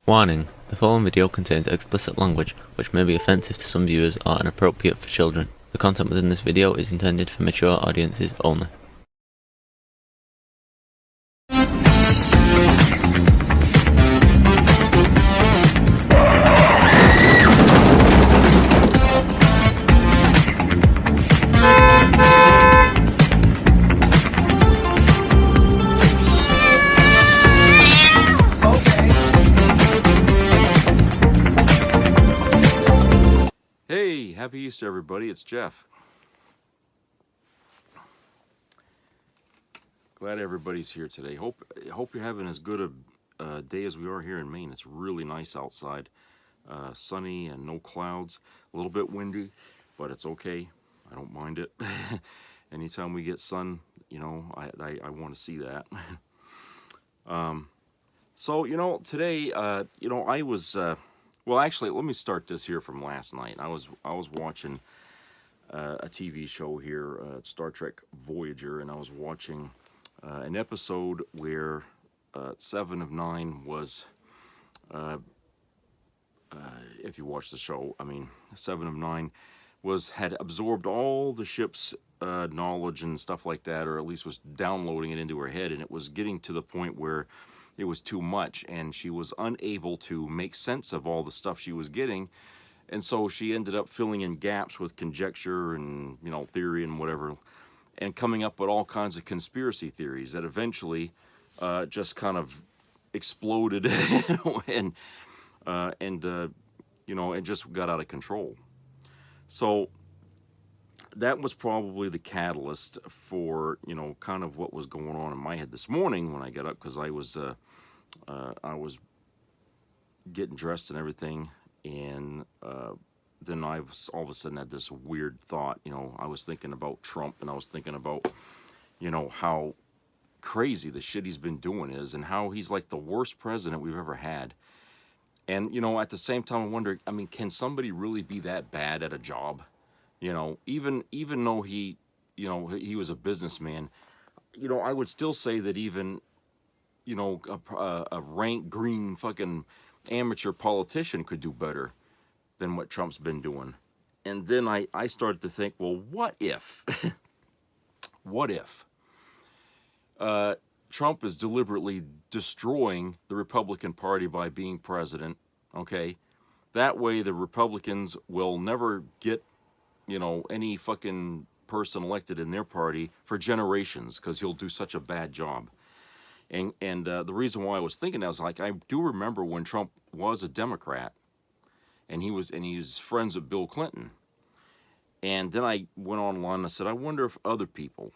Warning: the following video contains explicit language, which may be offensive to some viewers or inappropriate for children. The content within this video is intended for mature audiences only. Hey, happy Easter, everybody. It's Jeff. Glad everybody's here today. Hope you're having as good a day as we are here in Maine. It's really nice outside, sunny and no clouds. A little bit windy, but it's okay. I don't mind it. Anytime we get sun, you know, I want to see that. So today, I was. Well, actually, let me start this here from last night. I was watching a TV show here, Star Trek Voyager, and I was watching an episode where Seven of Nine was, if you watch the show, I mean, Seven of Nine had absorbed all the ship's knowledge and stuff like that, or at least was downloading it into her head, and it was getting to the point where it was too much, and she was unable to make sense of all the stuff she was getting. And so she ended up filling in gaps with conjecture and, theory and whatever, and coming up with all kinds of conspiracy theories that eventually just kind of exploded and it just got out of control. So that was probably the catalyst for, kind of what was going on in my head this morning when I got up, because I was getting dressed and everything, and then I was all of a sudden had this weird thought. I was thinking about Trump, and I was thinking about, how crazy the shit he's been doing is, and how he's like the worst president we've ever had. And, at the same time, I wonder, can somebody really be that bad at a job? Even though he was a businessman, I would still say that even, a rank green fucking amateur politician could do better than what Trump's been doing. And then I started to think, well, what if? What if Trump is deliberately destroying the Republican Party by being president, okay? That way the Republicans will never get, any fucking person elected in their party for generations, because he'll do such a bad job. And the reason why I was thinking that was, like, I do remember when Trump was a Democrat, and he was friends with Bill Clinton. And then I went online and I said, I wonder if other people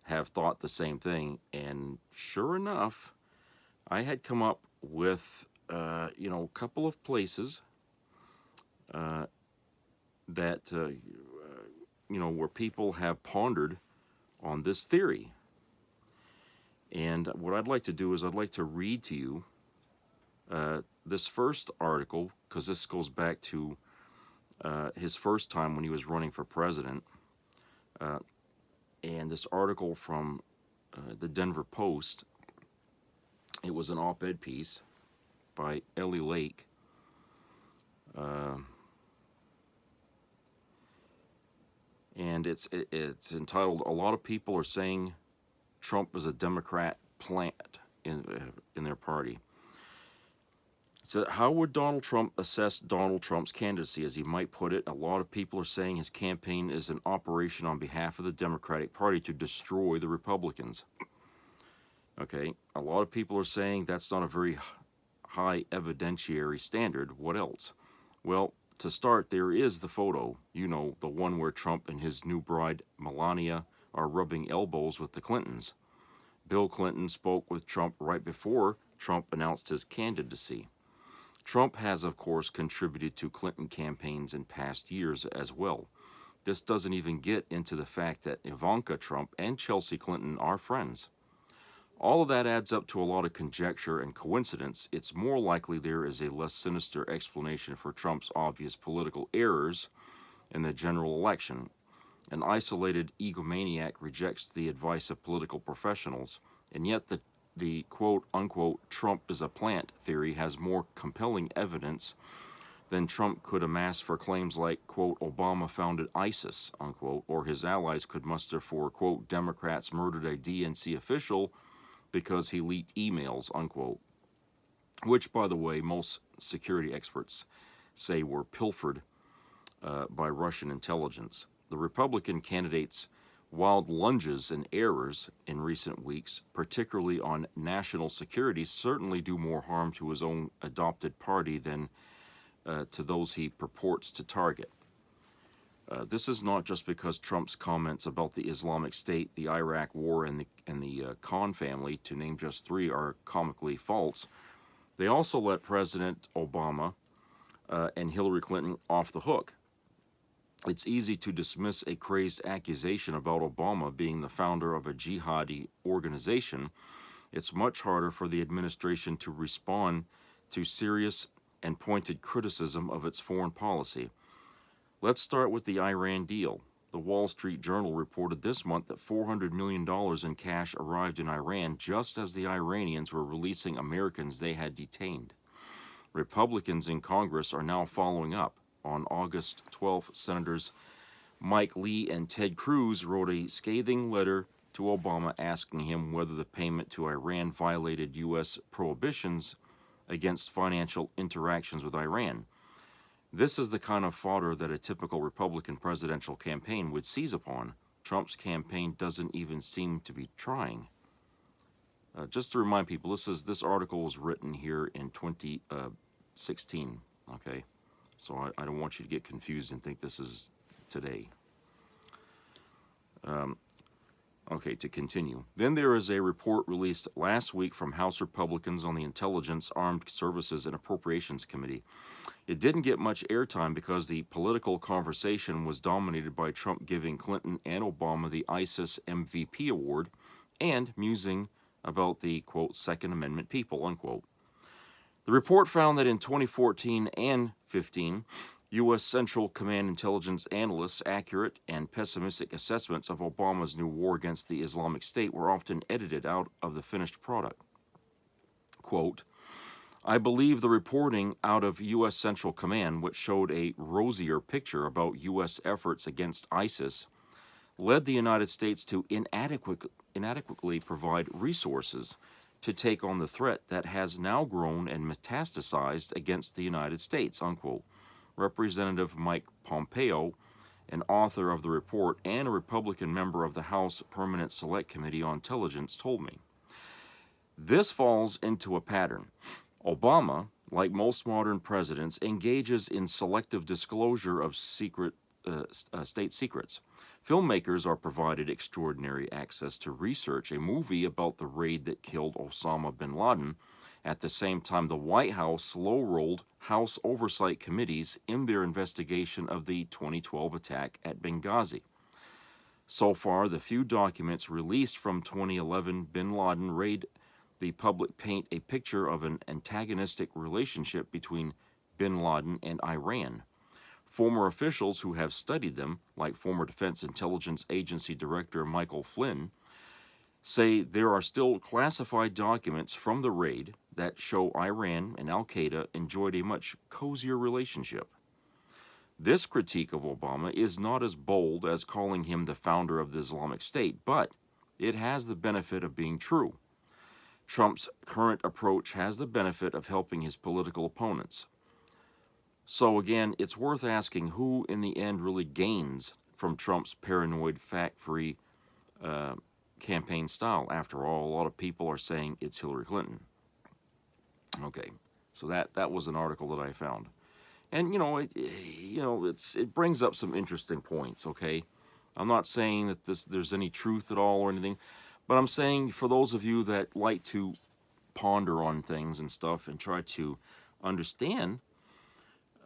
have thought the same thing. And sure enough, I had come up with, a couple of places that, where people have pondered on this theory. And what I'd like to do is I'd like to read to you this first article, because this goes back to his first time when he was running for president. And this article from the Denver Post, it was an op-ed piece by Ellie Lake. And it's entitled, "A Lot of People Are Saying Trump is a Democrat Plant in their Party." So, how would Donald Trump assess Donald Trump's candidacy? As he might put it, a lot of people are saying his campaign is an operation on behalf of the Democratic Party to destroy the Republicans. Okay, a lot of people are saying that's not a very high evidentiary standard. What else? Well, to start, there is the photo, the one where Trump and his new bride, Melania, are rubbing elbows with the Clintons. Bill Clinton spoke with Trump right before Trump announced his candidacy. Trump has, of course, contributed to Clinton campaigns in past years as well. This doesn't even get into the fact that Ivanka Trump and Chelsea Clinton are friends. All of that adds up to a lot of conjecture and coincidence. It's more likely there is a less sinister explanation for Trump's obvious political errors in the general election. An isolated egomaniac rejects the advice of political professionals, and yet the the quote-unquote Trump is a plant theory has more compelling evidence than Trump could amass for claims like, quote, Obama founded ISIS, unquote, or his allies could muster for, quote, Democrats murdered a DNC official because he leaked emails, unquote, which, by the way, most security experts say were pilfered by Russian intelligence. The Republican candidate's wild lunges and errors in recent weeks, particularly on national security, certainly do more harm to his own adopted party than to those he purports to target. This is not just because Trump's comments about the Islamic State, the Iraq War, and the Khan family, to name just three, are comically false. They also let President Obama and Hillary Clinton off the hook. It's easy to dismiss a crazed accusation about Obama being the founder of a jihadi organization. It's much harder for the administration to respond to serious and pointed criticism of its foreign policy. Let's start with the Iran deal. The Wall Street Journal reported this month that $400 million in cash arrived in Iran just as the Iranians were releasing Americans they had detained. Republicans in Congress are now following up. On August 12th, Senators Mike Lee and Ted Cruz wrote a scathing letter to Obama asking him whether the payment to Iran violated U.S. prohibitions against financial interactions with Iran. This is the kind of fodder that a typical Republican presidential campaign would seize upon. Trump's campaign doesn't even seem to be trying. Just to remind people, this article was written here in 2016, okay? So I don't want you to get confused and think this is today. Okay, to continue. Then there is a report released last week from House Republicans on the Intelligence, Armed Services, and Appropriations Committee. It didn't get much airtime because the political conversation was dominated by Trump giving Clinton and Obama the ISIS MVP award and musing about the, quote, Second Amendment people, unquote. The report found that in 2014 and 15, U.S. Central Command intelligence analysts' accurate and pessimistic assessments of Obama's new war against the Islamic State were often edited out of the finished product. Quote, I believe the reporting out of U.S. Central Command, which showed a rosier picture about U.S. efforts against ISIS, led the United States to inadequately provide resources to take on the threat that has now grown and metastasized against the United States, unquote. Representative Mike Pompeo, an author of the report and a Republican member of the House Permanent Select Committee on Intelligence, told me. This falls into a pattern. Obama, like most modern presidents, engages in selective disclosure of state secrets. Filmmakers are provided extraordinary access to research a movie about the raid that killed Osama bin Laden. At the same time, the White House slow-rolled House Oversight Committees in their investigation of the 2012 attack at Benghazi. So far, the few documents released from 2011 bin Laden raid the public paint a picture of an antagonistic relationship between bin Laden and Iran. Former officials who have studied them, like former Defense Intelligence Agency Director Michael Flynn, say there are still classified documents from the raid that show Iran and al-Qaeda enjoyed a much cozier relationship. This critique of Obama is not as bold as calling him the founder of the Islamic State, but it has the benefit of being true. Trump's current approach has the benefit of helping his political opponents. So again, it's worth asking who in the end really gains from Trump's paranoid, fact-free campaign style. After all, a lot of people are saying it's Hillary Clinton. Okay, so that was an article that I found. And it brings up some interesting points, okay? I'm not saying that there's any truth at all or anything, but I'm saying for those of you that like to ponder on things and stuff and try to understand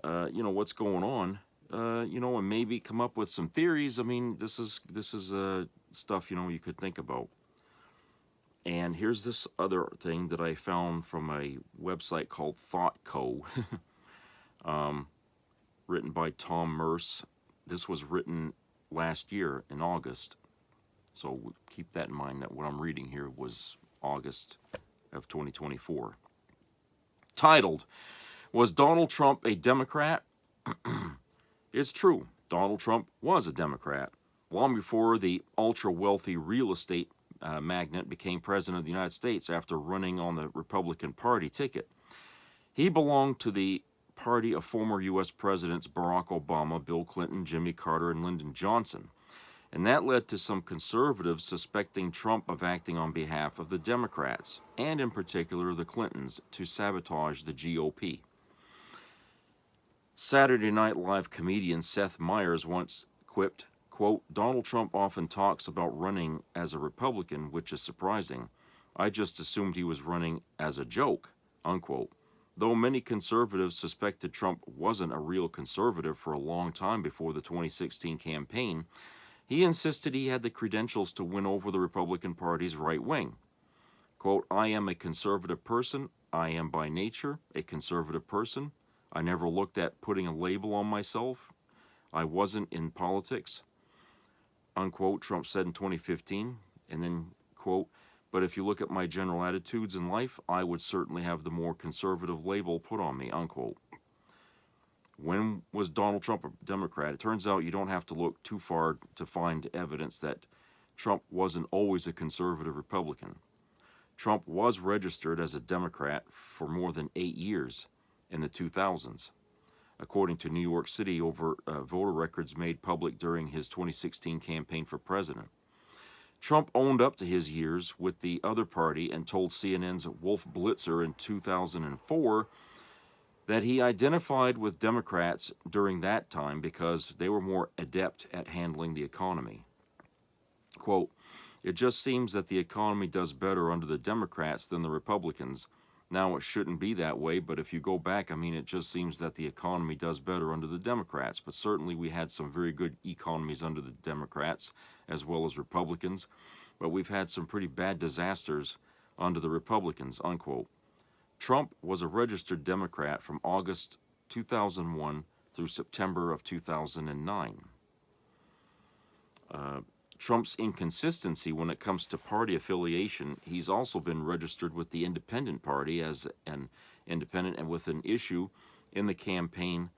what's going on, and maybe come up with some theories. I mean, this is stuff, you could think about. And here's this other thing that I found from a website called ThoughtCo, written by Tom Merce. This was written last year in August. So keep that in mind that what I'm reading here was August of 2024. Titled, "Was Donald Trump a Democrat?" It's true, Donald Trump was a Democrat long before the ultra-wealthy real estate magnate became president of the United States after running on the Republican Party ticket. He belonged to the party of former U.S. Presidents Barack Obama, Bill Clinton, Jimmy Carter, and Lyndon Johnson. And that led to some conservatives suspecting Trump of acting on behalf of the Democrats, and in particular the Clintons, to sabotage the GOP. Saturday Night Live comedian Seth Meyers once quipped, quote, "Donald Trump often talks about running as a Republican, which is surprising. I just assumed he was running as a joke," unquote. Though many conservatives suspected Trump wasn't a real conservative for a long time before the 2016 campaign, he insisted he had the credentials to win over the Republican Party's right wing. Quote, "I am a conservative person. I am by nature a conservative person. I never looked at putting a label on myself. I wasn't in politics," unquote, Trump said in 2015. And then, quote, "But if you look at my general attitudes in life, I would certainly have the more conservative label put on me," unquote. When was Donald Trump a Democrat? It turns out you don't have to look too far to find evidence that Trump wasn't always a conservative Republican. Trump was registered as a Democrat for more than 8 years in the 2000s, according to New York City voter records made public during his 2016 campaign for president. Trump owned up to his years with the other party and told CNN's Wolf Blitzer in 2004 that he identified with Democrats during that time because they were more adept at handling the economy. Quote, "It just seems that the economy does better under the Democrats than the Republicans. Now, it shouldn't be that way, but if you go back, it just seems that the economy does better under the Democrats. But certainly we had some very good economies under the Democrats as well as Republicans, but we've had some pretty bad disasters under the Republicans," unquote. Trump was a registered Democrat from August 2001 through September of 2009. Trump's inconsistency when it comes to party affiliation, he's also been registered with the Independent Party as an independent and with an issue in the campaign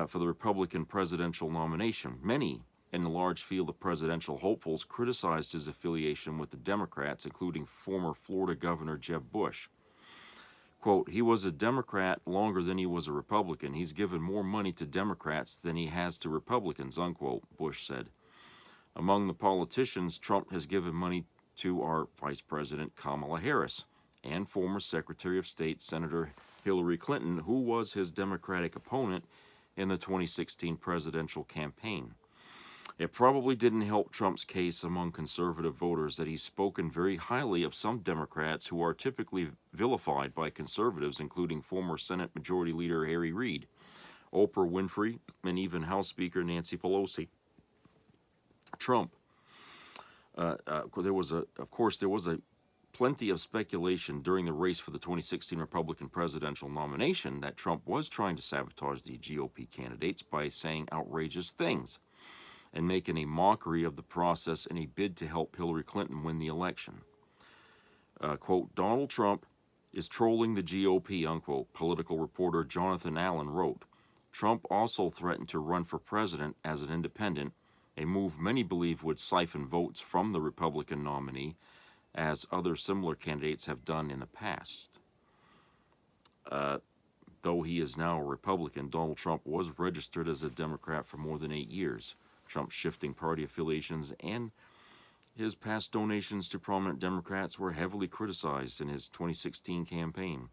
for the Republican presidential nomination. Many in the large field of presidential hopefuls criticized his affiliation with the Democrats, including former Florida Governor Jeb Bush. Quote, "He was a Democrat longer than he was a Republican. He's given more money to Democrats than he has to Republicans," unquote, Bush said. Among the politicians, Trump has given money to our Vice President Kamala Harris and former Secretary of State Senator Hillary Clinton, who was his Democratic opponent in the 2016 presidential campaign. It probably didn't help Trump's case among conservative voters that he's spoken very highly of some Democrats who are typically vilified by conservatives, including former Senate Majority Leader Harry Reid, Oprah Winfrey, and even House Speaker Nancy Pelosi. Trump. There was plenty of speculation during the race for the 2016 Republican presidential nomination that Trump was trying to sabotage the GOP candidates by saying outrageous things and making a mockery of the process in a bid to help Hillary Clinton win the election. Quote, "Donald Trump is trolling the GOP," unquote, political reporter Jonathan Allen wrote. Trump also threatened to run for president as an independent, a move many believe would siphon votes from the Republican nominee, as other similar candidates have done in the past. Though he is now a Republican, Donald Trump was registered as a Democrat for more than 8 years. Trump's shifting party affiliations and his past donations to prominent Democrats were heavily criticized in his 2016 campaign.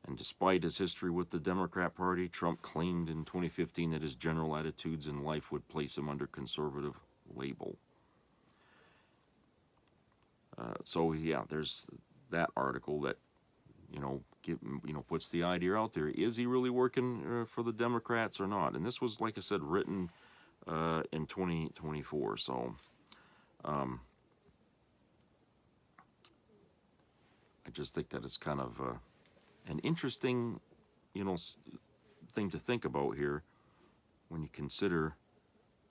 And despite his history with the Democrat Party, Trump claimed in 2015 that his general attitudes in life would place him under conservative label. There's that article that puts the idea out there: is he really working for the Democrats or not? And this was, like I said, written in 2024. So I just think that it's kind of an interesting, thing to think about here when you consider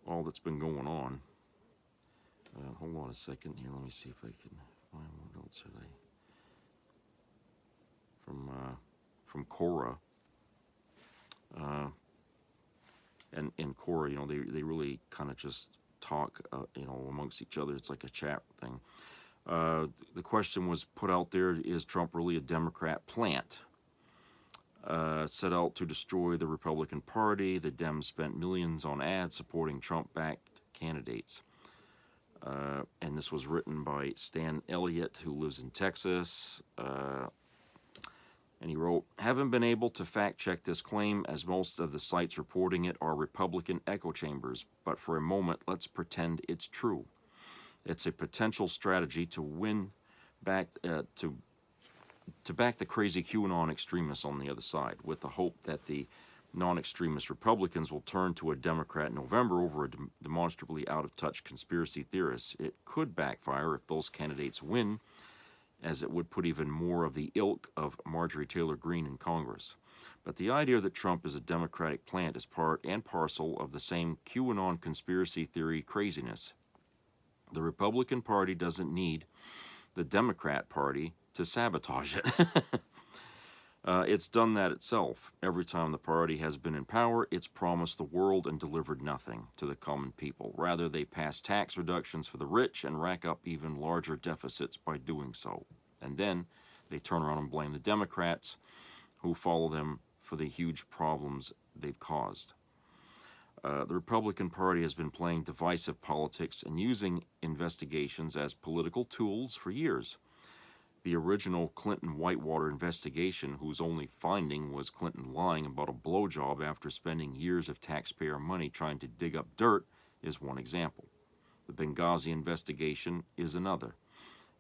all that's been going on. Hold on a second here. Let me see if I can find what else are they. from Quora. And in Quora, you know, they really kind of just talk, you know, amongst each other. It's like a chat thing. The question was put out there: is Trump really a Democrat plant? Set out to destroy the Republican Party. The Dems spent millions on ads supporting Trump-backed candidates. And this was written by Stan Elliott, who lives in Texas. And he wrote, haven't been able to fact-check this claim, as most of the sites reporting it are Republican echo chambers, but for a moment, let's pretend it's true. It's a potential strategy to win back, to back the crazy QAnon extremists on the other side, with the hope that the non-extremist Republicans will turn to a Democrat in November over a demonstrably out-of-touch conspiracy theorist. It could backfire if those candidates win, as it would put even more of the ilk of Marjorie Taylor Greene in Congress. But the idea that Trump is a Democratic plant is part and parcel of the same QAnon conspiracy theory craziness. The Republican Party doesn't need the Democrat Party to sabotage it. It's done that itself. Every time the party has been in power, it's promised the world and delivered nothing to the common people. Rather, they pass tax reductions for the rich and rack up even larger deficits by doing so. And then they turn around and blame the Democrats, who follow them for the huge problems they've caused. The Republican Party has been playing divisive politics and using investigations as political tools for years. The original Clinton Whitewater investigation, whose only finding was Clinton lying about a blowjob after spending years of taxpayer money trying to dig up dirt, is one example. The Benghazi investigation is another.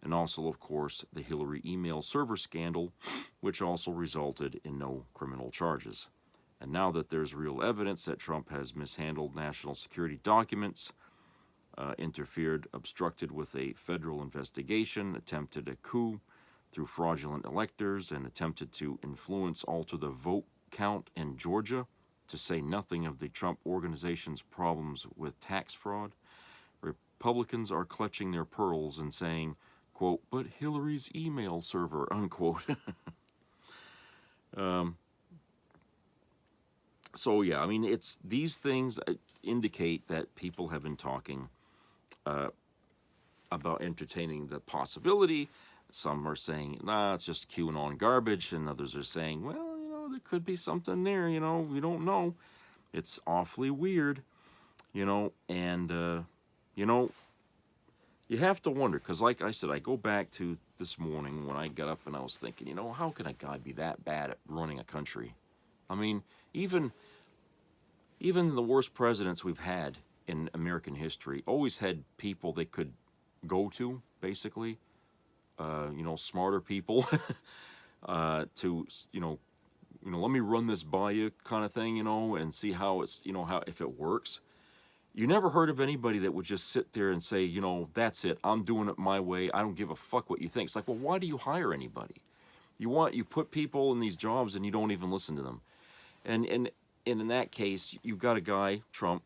And also, of course, the Hillary email server scandal, which also resulted in no criminal charges. And now that there's real evidence that Trump has mishandled national security documents, interfered, obstructed with a federal investigation, attempted a coup through fraudulent electors, and attempted to influence, alter the vote count in Georgia, to say nothing of the Trump organization's problems with tax fraud, Republicans are clutching their pearls and saying, quote, but Hillary's email server, unquote. So yeah, I mean, it's these things indicate that people have been talking about entertaining the possibility. Some are saying, nah, it's just QAnon garbage, and others are saying, well, you know, there could be something there, you know, we don't know. It's awfully weird, you know, and, you know, you have to wonder, because like I said, I go back to this morning when I got up and I was thinking, you know, how can a guy be that bad at running a country? I mean, even the worst presidents we've had in American history always had people they could go to, basically, you know, smarter people, to, you know, let me run this by you kind of thing, you know, and see how it's, you know, how, if it works. You never heard of anybody that would just sit there and say, you know, that's it, I'm doing it my way, I don't give a fuck what you think. It's like, well, why do you hire anybody? You put people in these jobs and you don't even listen to them. And in that case, you've got a guy, Trump,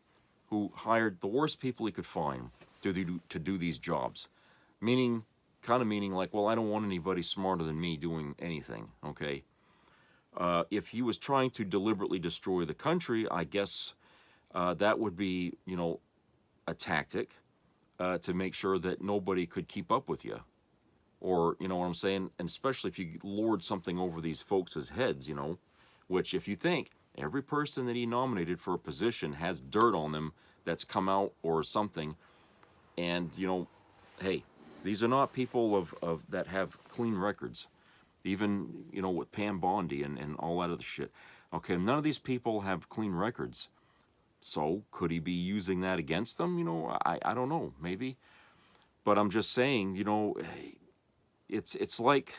who hired the worst people he could find to do these jobs. Kind of meaning like, well, I don't want anybody smarter than me doing anything, okay? If he was trying to deliberately destroy the country, I guess that would be, you know, a tactic to make sure that nobody could keep up with you. Or, you know what I'm saying? And especially if you lord something over these folks' heads, you know, which if you think every person that he nominated for a position has dirt on them that's come out or something, and, you know, hey, these are not people of that have clean records. Even, you know, with Pam Bondi and all that other shit. Okay, none of these people have clean records. So could he be using that against them? You know, I don't know, maybe. But I'm just saying, you know, it's like,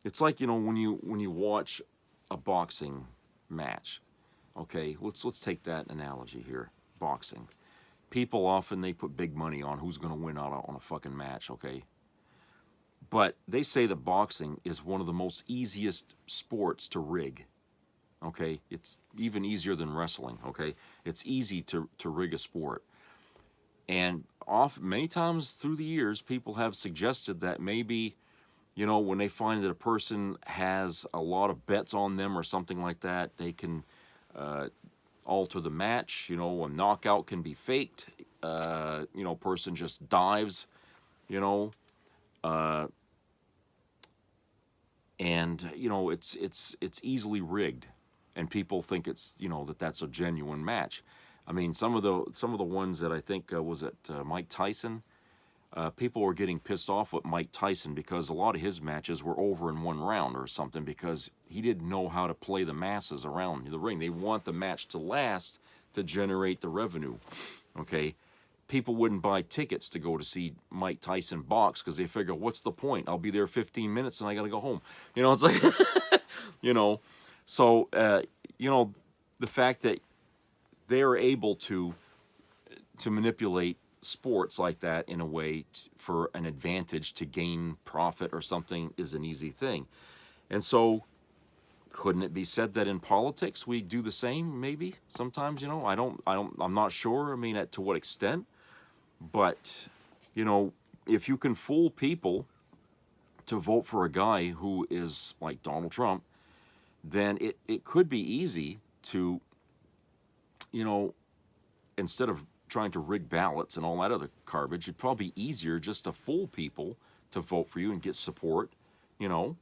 you know, when you watch a boxing match. Okay, let's take that analogy here. Boxing. People often, they put big money on who's going to win out on a fucking match, okay? But they say that boxing is one of the most easiest sports to rig. Okay, it's even easier than wrestling. Okay, it's easy to rig a sport, and many times through the years, people have suggested that maybe You know, when they find that a person has a lot of bets on them or something like that, they can alter the match. You know, a knockout can be faked. You know, person just dives, you know, and you know it's easily rigged, and people think it's, you know, that that's a genuine match. I mean, some of the ones that I think was it Mike Tyson. People were getting pissed off with Mike Tyson because a lot of his matches were over in one round or something because he didn't know how to play the masses around the ring. They want the match to last to generate the revenue. Okay, people wouldn't buy tickets to go to see Mike Tyson box because they figure, what's the point? I'll be there 15 minutes and I got to go home. You know, it's like, you know, so, you know, the fact that they are able to manipulate sports like that in a way for an advantage to gain profit or something is an easy thing. And so, couldn't it be said that in politics we do the same? Maybe sometimes, you know, I'm not sure. I mean, to what extent? But, you know, if you can fool people to vote for a guy who is like Donald Trump, then it could be easy to, you know, instead of trying to rig ballots and all that other garbage, it'd probably be easier just to fool people to vote for you and get support, you know.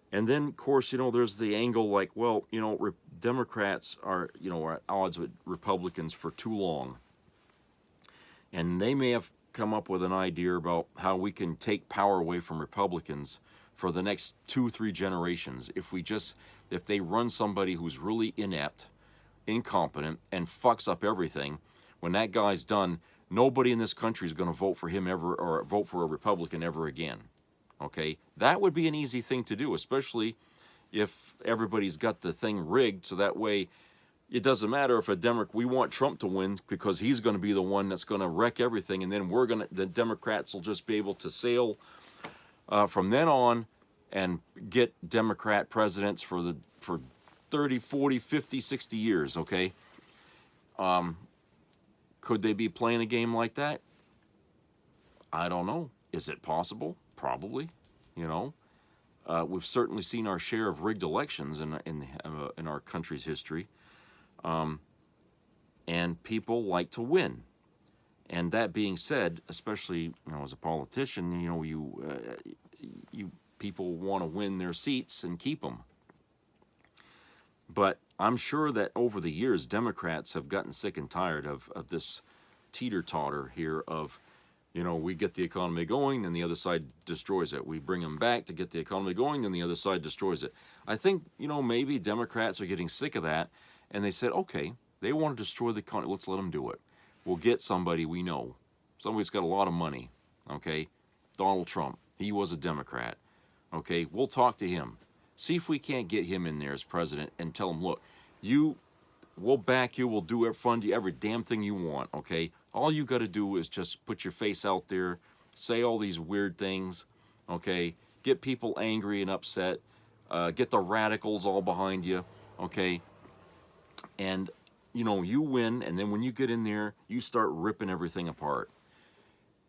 And then, of course, you know, there's the angle like, well, you know, Democrats are, you know, are at odds with Republicans for too long. And they may have come up with an idea about how we can take power away from Republicans for the next 2-3 generations if they run somebody who's really inept, incompetent, and fucks up everything. When that guy's done, nobody in this country is going to vote for him ever or vote for a Republican ever again. Okay, that would be an easy thing to do, especially if everybody's got the thing rigged, so that way it doesn't matter if we want Trump to win because he's going to be the one that's going to wreck everything, and then the Democrats will just be able to sail from then on and get Democrat presidents for 30, 40, 50, 60 years, okay? Could they be playing a game like that? I don't know. Is it possible? Probably, you know. We've certainly seen our share of rigged elections in our country's history, and people like to win. And that being said, especially, you know, as a politician, you know, you people want to win their seats and keep them. But I'm sure that over the years, Democrats have gotten sick and tired of this teeter-totter here of, you know, we get the economy going, and the other side destroys it. We bring them back to get the economy going, and the other side destroys it. I think, you know, maybe Democrats are getting sick of that, and they said, okay, they want to destroy the economy. Let's let them do it. We'll get somebody we know. Somebody's got a lot of money, okay? Donald Trump. He was a Democrat, okay? We'll talk to him. See if we can't get him in there as president and tell him, look, we'll back you, we'll fund you, every damn thing you want, okay? All you got to do is just put your face out there, say all these weird things, okay? Get people angry and upset, get the radicals all behind you, okay? And, you know, you win, and then when you get in there, you start ripping everything apart.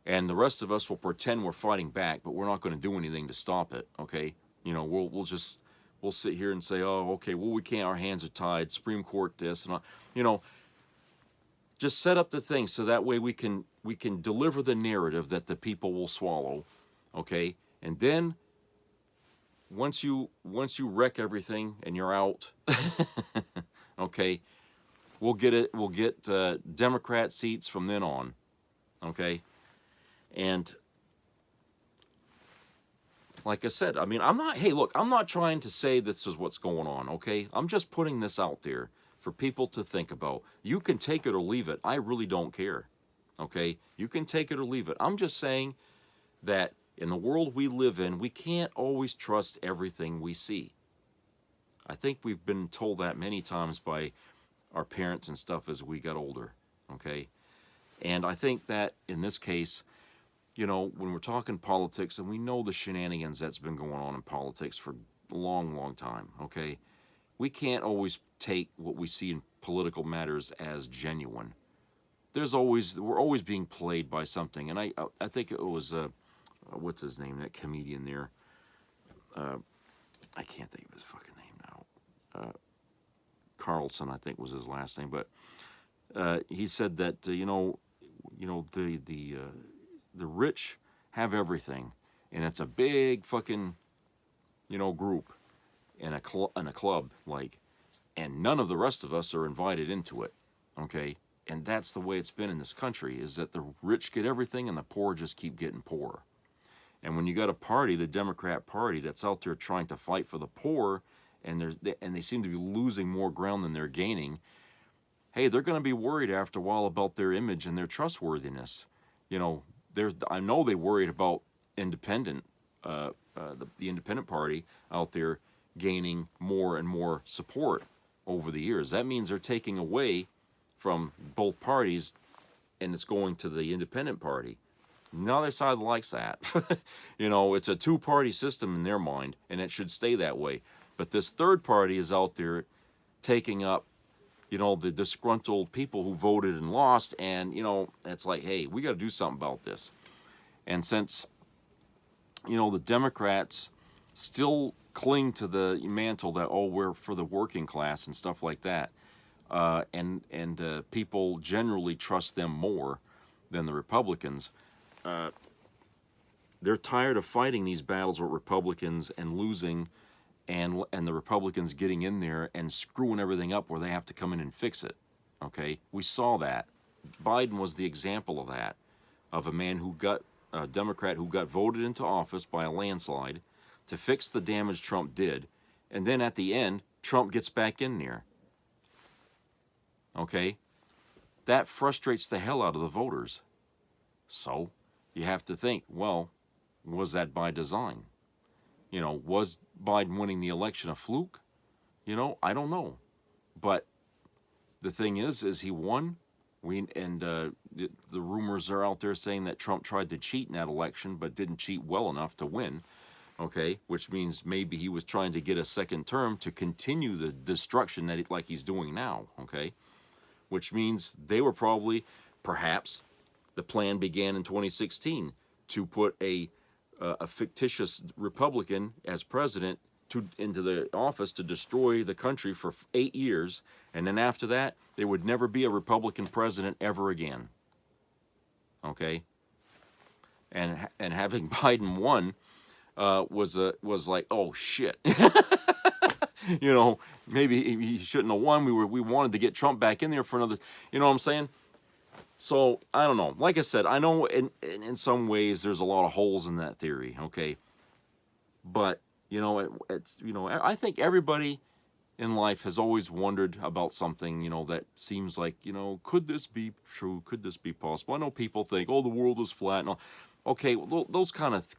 And the rest of us will pretend we're fighting back, but we're not going to do anything to stop it, okay? You know, we'll sit here and say, oh, okay, well, we can't, our hands are tied, Supreme Court this, and all, you know, just set up the thing so that way we can deliver the narrative that the people will swallow, okay? And then once you wreck everything and you're out, okay, we'll get Democrat seats from then on, okay? And like I said, I mean, I'm not trying to say this is what's going on, okay? I'm just putting this out there for people to think about. You can take it or leave it. I really don't care, okay? You can take it or leave it. I'm just saying that in the world we live in, we can't always trust everything we see. I think we've been told that many times by our parents and stuff as we got older, okay? And I think that in this case, you know, when we're talking politics, and we know the shenanigans that's been going on in politics for a long, long time, okay? We can't always take what we see in political matters as genuine. We're always being played by something. And I think it was what's his name? That comedian there. I can't think of his fucking name now. Carlson, I think was his last name, but he said that the rich have everything, and it's a big fucking group in a club, like, and none of the rest of us are invited into it. Okay, and that's the way it's been in this country, is that the rich get everything and the poor just keep getting poorer. And when you got a party, the Democrat Party, that's out there trying to fight for the poor, and they seem to be losing more ground than they're gaining, hey, they're going to be worried after a while about their image and their trustworthiness. I know they worried about independent, the independent party out there gaining more and more support over the years. That means they're taking away from both parties, and it's going to the independent party. Neither side likes that. It's a two-party system in their mind, and it should stay that way. But this third party is out there taking up, the disgruntled people who voted and lost, and, it's like, hey, we got to do something about this. And since, the Democrats still cling to the mantle that, oh, we're for the working class and stuff like that, and people generally trust them more than the Republicans, they're tired of fighting these battles with Republicans and losing, and the Republicans getting in there and screwing everything up where they have to come in and fix it. Okay, we saw that. Biden was the example of that, of a Democrat who got voted into office by a landslide to fix the damage Trump did, and then at the end, Trump gets back in there. Okay, that frustrates the hell out of the voters. So you have to think, well, was that by design? Was Biden winning the election a fluke? I don't know. But the thing is he won. The rumors are out there saying that Trump tried to cheat in that election, but didn't cheat well enough to win. Okay, which means maybe he was trying to get a second term to continue the destruction like he's doing now. Okay, which means they were perhaps, the plan began in 2016 to put a fictitious Republican as president into the office to destroy the country for 8 years, and then after that, there would never be a Republican president ever again. Okay, and having Biden won was like, oh shit. Maybe he shouldn't have won. We wanted to get Trump back in there for another. You know what I'm saying? So, I don't know. Like I said, I know in some ways there's a lot of holes in that theory, okay? But, I think everybody in life has always wondered about something, that seems like, could this be true? Could this be possible? I know people think, oh, the world is flat and all. Okay, well, those kind of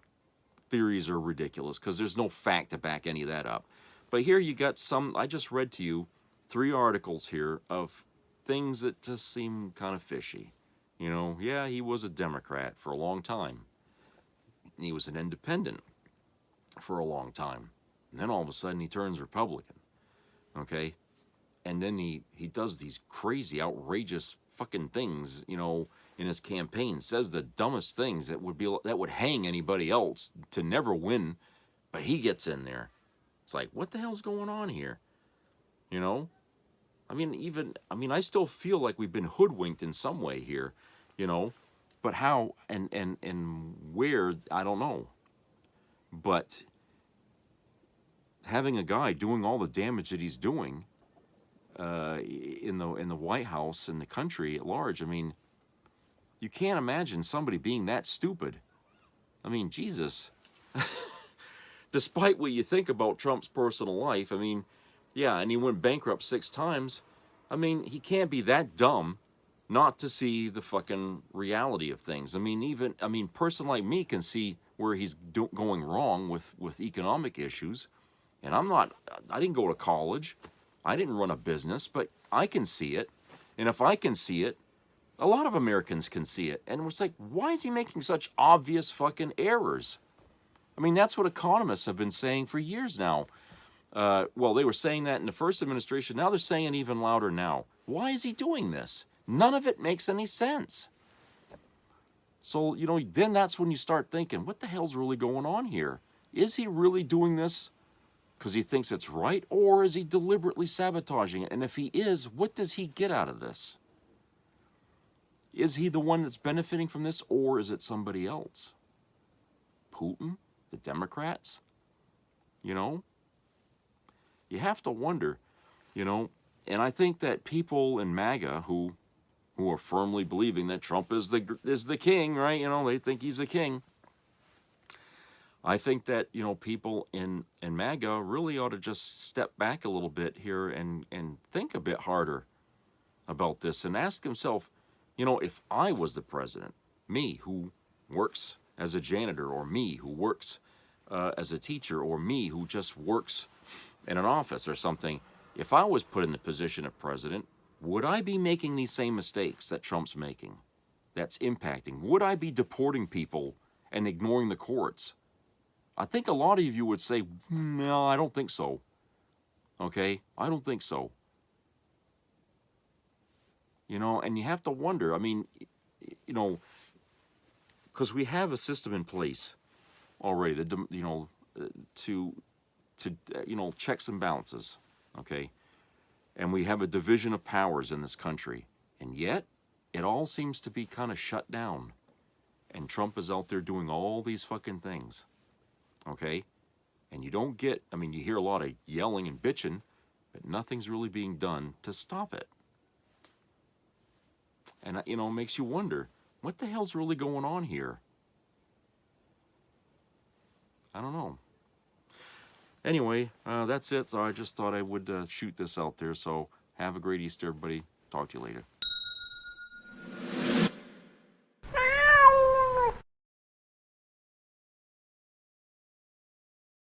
theories are ridiculous because there's no fact to back any of that up. But here you got I just read to you 3 articles here of things that just seem kind of fishy. Yeah, he was a Democrat for a long time. He was an independent for a long time. And then all of a sudden he turns Republican. Okay? And then he does these crazy, outrageous fucking things, in his campaign. Says the dumbest things that would hang anybody else to never win, but he gets in there. It's like, what the hell's going on here? I still feel like we've been hoodwinked in some way here, but how and where, I don't know. But having a guy doing all the damage that he's doing in the White House and the country at large, you can't imagine somebody being that stupid. Jesus. Despite what you think about Trump's personal life, yeah, and he went bankrupt 6 times. He can't be that dumb not to see the fucking reality of things. A person like me can see where he's going wrong with economic issues. And I didn't go to college. I didn't run a business, but I can see it. And if I can see it, a lot of Americans can see it. And it's like, why is he making such obvious fucking errors? That's what economists have been saying for years now. Well, they were saying that in the first administration. Now they're saying it even louder now. Why is he doing this? None of it makes any sense. So, you know, then that's when you start thinking, what the hell's really going on here? Is he really doing this because he thinks it's right, or is he deliberately sabotaging it? And if he is, what does he get out of this? Is he the one that's benefiting from this, or is it somebody else? Putin? The Democrats? You know? You have to wonder, you know, and I think that people in MAGA who are firmly believing that Trump is the king, right? You know, they think he's a king. I think that, you know, people in MAGA really ought to just step back a little bit here and think a bit harder about this and ask themselves, you know, if I was the president, me who works as a janitor, or me who works as a teacher, or me who just works in an office or something, if I was put in the position of president, would I be making these same mistakes that Trump's making? That's impacting. Would I be deporting people and ignoring the courts? I think a lot of you would say, no, I don't think so. Okay? I don't think so. You know, and you have to wonder, I mean, you know, because we have a system in place already, that, you know, to you know, checks and balances, okay? And we have a division of powers in this country. And yet, it all seems to be kind of shut down. And Trump is out there doing all these fucking things, okay? And you don't get, I mean, you hear a lot of yelling and bitching, but nothing's really being done to stop it. And, you know, it makes you wonder, what the hell's really going on here? I don't know. Anyway, that's it. So I just thought I would shoot this out there. So have a great Easter, everybody. Talk to you later.